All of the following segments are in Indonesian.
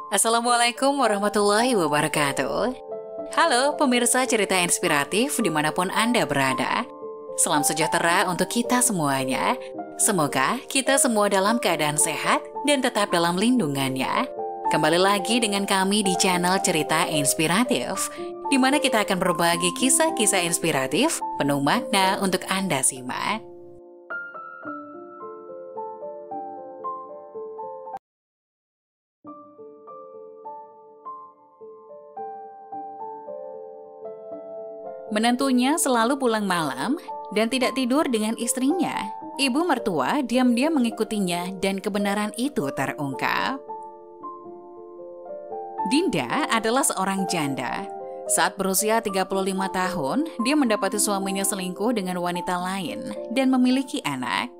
Assalamualaikum warahmatullahi wabarakatuh. Halo pemirsa cerita inspiratif dimanapun Anda berada. Salam sejahtera untuk kita semuanya. Semoga kita semua dalam keadaan sehat dan tetap dalam lindungannya. Kembali lagi dengan kami di channel Cerita Inspiratif, di mana kita akan berbagi kisah-kisah inspiratif penuh makna untuk Anda simak. Menantunya selalu pulang malam dan tidak tidur dengan istrinya. Ibu mertua diam-diam mengikutinya dan kebenaran itu terungkap. Dinda adalah seorang janda. Saat berusia 35 tahun, dia mendapati suaminya selingkuh dengan wanita lain dan memiliki anak.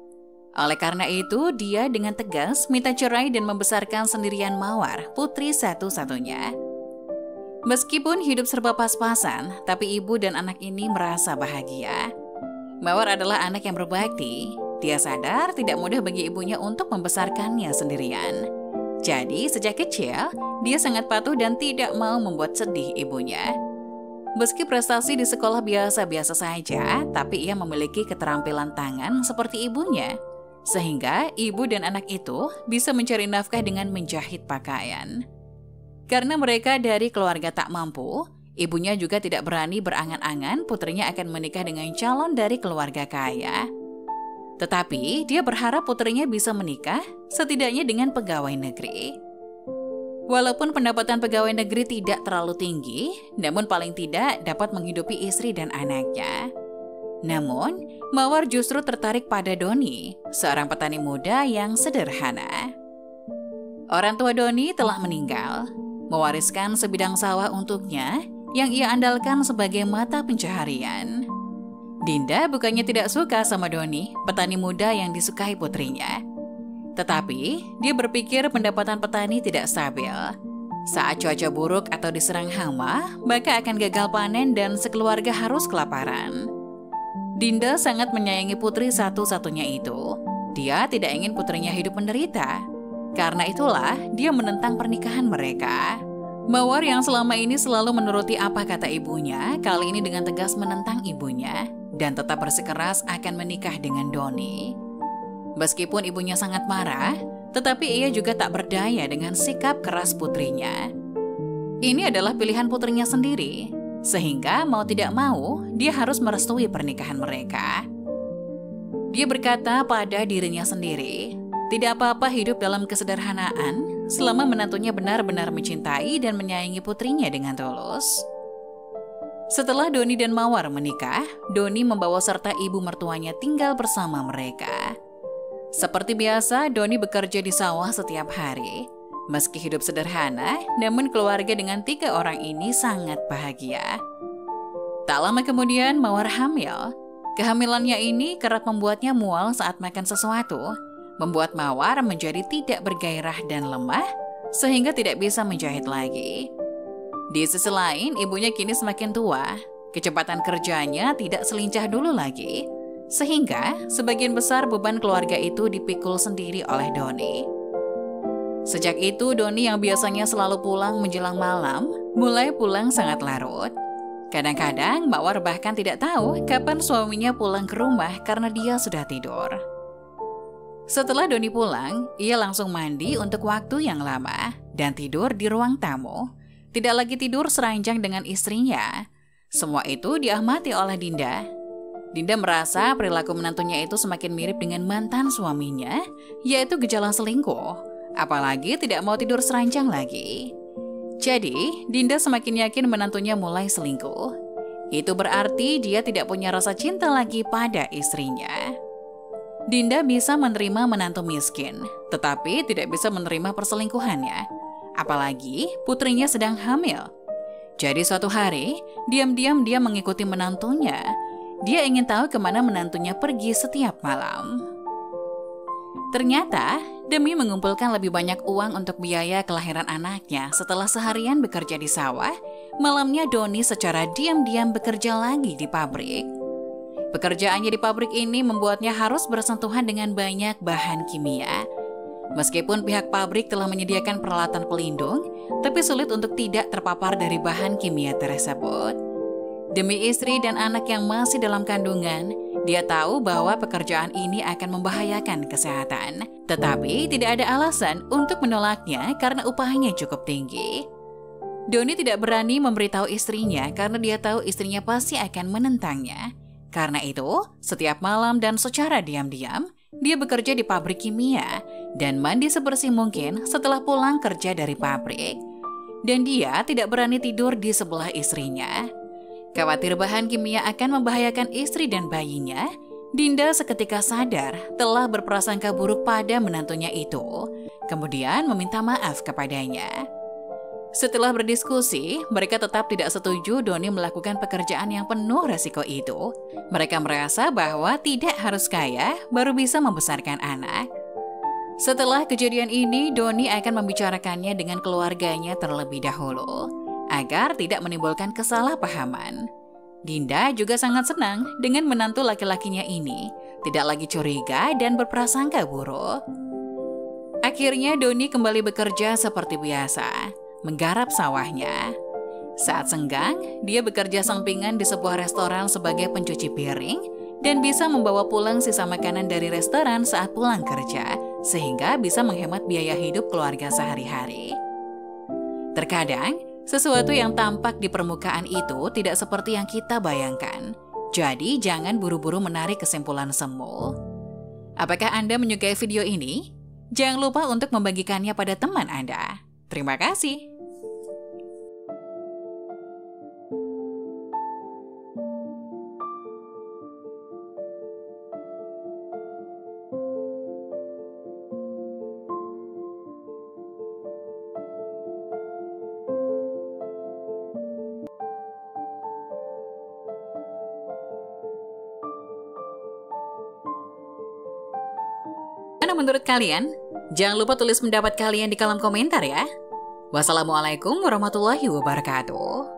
Oleh karena itu, dia dengan tegas minta cerai dan membesarkan sendirian Mawar, putri satu-satunya. Meskipun hidup serba pas-pasan, tapi ibu dan anak ini merasa bahagia. Mawar adalah anak yang berbakti. Dia sadar tidak mudah bagi ibunya untuk membesarkannya sendirian. Jadi, sejak kecil, dia sangat patuh dan tidak mau membuat sedih ibunya. Meski prestasi di sekolah biasa-biasa saja, tapi ia memiliki keterampilan tangan seperti ibunya. Sehingga ibu dan anak itu bisa mencari nafkah dengan menjahit pakaian. Karena mereka dari keluarga tak mampu, ibunya juga tidak berani berangan-angan putrinya akan menikah dengan calon dari keluarga kaya. Tetapi dia berharap putrinya bisa menikah setidaknya dengan pegawai negeri. Walaupun pendapatan pegawai negeri tidak terlalu tinggi, namun paling tidak dapat menghidupi istri dan anaknya. Namun, Mawar justru tertarik pada Doni, seorang petani muda yang sederhana. Orang tua Doni telah meninggal, mewariskan sebidang sawah untuknya yang ia andalkan sebagai mata pencaharian. Dinda bukannya tidak suka sama Doni, petani muda yang disukai putrinya. Tetapi, dia berpikir pendapatan petani tidak stabil. Saat cuaca buruk atau diserang hama, maka akan gagal panen dan sekeluarga harus kelaparan. Dinda sangat menyayangi putri satu-satunya itu. Dia tidak ingin putrinya hidup menderita. Karena itulah dia menentang pernikahan mereka. Mawar yang selama ini selalu menuruti apa kata ibunya, kali ini dengan tegas menentang ibunya dan tetap bersikeras akan menikah dengan Doni. Meskipun ibunya sangat marah, tetapi ia juga tak berdaya dengan sikap keras putrinya. Ini adalah pilihan putrinya sendiri, sehingga mau tidak mau dia harus merestui pernikahan mereka. Dia berkata pada dirinya sendiri, tidak apa-apa hidup dalam kesederhanaan selama menantunya benar-benar mencintai dan menyayangi putrinya dengan tulus. Setelah Doni dan Mawar menikah, Doni membawa serta ibu mertuanya tinggal bersama mereka. Seperti biasa, Doni bekerja di sawah setiap hari. Meski hidup sederhana, namun keluarga dengan 3 orang ini sangat bahagia. Tak lama kemudian, Mawar hamil. Kehamilannya ini kerap membuatnya mual saat makan sesuatu, membuat Mawar menjadi tidak bergairah dan lemah, sehingga tidak bisa menjahit lagi. Di sisi lain, ibunya kini semakin tua. Kecepatan kerjanya tidak selincah dulu lagi, sehingga sebagian besar beban keluarga itu dipikul sendiri oleh Doni. Sejak itu, Doni yang biasanya selalu pulang menjelang malam, mulai pulang sangat larut. Kadang-kadang, Mawar bahkan tidak tahu kapan suaminya pulang ke rumah karena dia sudah tidur. Setelah Doni pulang, ia langsung mandi untuk waktu yang lama dan tidur di ruang tamu. Tidak lagi tidur seranjang dengan istrinya. Semua itu diamati oleh Dinda. Dinda merasa perilaku menantunya itu semakin mirip dengan mantan suaminya, yaitu gejala selingkuh. Apalagi tidak mau tidur seranjang lagi. Jadi, Dinda semakin yakin menantunya mulai selingkuh. Itu berarti dia tidak punya rasa cinta lagi pada istrinya. Dinda bisa menerima menantu miskin, tetapi tidak bisa menerima perselingkuhannya. Apalagi putrinya sedang hamil. Jadi suatu hari, diam-diam dia mengikuti menantunya. Dia ingin tahu kemana menantunya pergi setiap malam. Ternyata, demi mengumpulkan lebih banyak uang untuk biaya kelahiran anaknya setelah seharian bekerja di sawah, malamnya Doni secara diam-diam bekerja lagi di pabrik. Pekerjaannya di pabrik ini membuatnya harus bersentuhan dengan banyak bahan kimia. Meskipun pihak pabrik telah menyediakan peralatan pelindung, tapi sulit untuk tidak terpapar dari bahan kimia tersebut. Demi istri dan anak yang masih dalam kandungan, dia tahu bahwa pekerjaan ini akan membahayakan kesehatan. Tetapi tidak ada alasan untuk menolaknya karena upahnya cukup tinggi. Doni tidak berani memberitahu istrinya karena dia tahu istrinya pasti akan menentangnya. Karena itu, setiap malam dan secara diam-diam, dia bekerja di pabrik kimia dan mandi sebersih mungkin setelah pulang kerja dari pabrik. Dan dia tidak berani tidur di sebelah istrinya. Khawatir bahan kimia akan membahayakan istri dan bayinya, Dinda seketika sadar telah berprasangka buruk pada menantunya itu, kemudian meminta maaf kepadanya. Setelah berdiskusi, mereka tetap tidak setuju Doni melakukan pekerjaan yang penuh resiko itu. Mereka merasa bahwa tidak harus kaya baru bisa membesarkan anak. Setelah kejadian ini, Doni akan membicarakannya dengan keluarganya terlebih dahulu, agar tidak menimbulkan kesalahpahaman. Dinda juga sangat senang dengan menantu laki-lakinya ini, tidak lagi curiga dan berprasangka buruk. Akhirnya Doni kembali bekerja seperti biasa, menggarap sawahnya. Saat senggang, dia bekerja sampingan di sebuah restoran sebagai pencuci piring dan bisa membawa pulang sisa makanan dari restoran saat pulang kerja, sehingga bisa menghemat biaya hidup keluarga sehari-hari. Terkadang, sesuatu yang tampak di permukaan itu tidak seperti yang kita bayangkan. Jadi, jangan buru-buru menarik kesimpulan semu. Apakah Anda menyukai video ini? Jangan lupa untuk membagikannya pada teman Anda. Terima kasih. Mana menurut kalian? Jangan lupa tulis pendapat kalian di kolom komentar ya. Wassalamualaikum warahmatullahi wabarakatuh.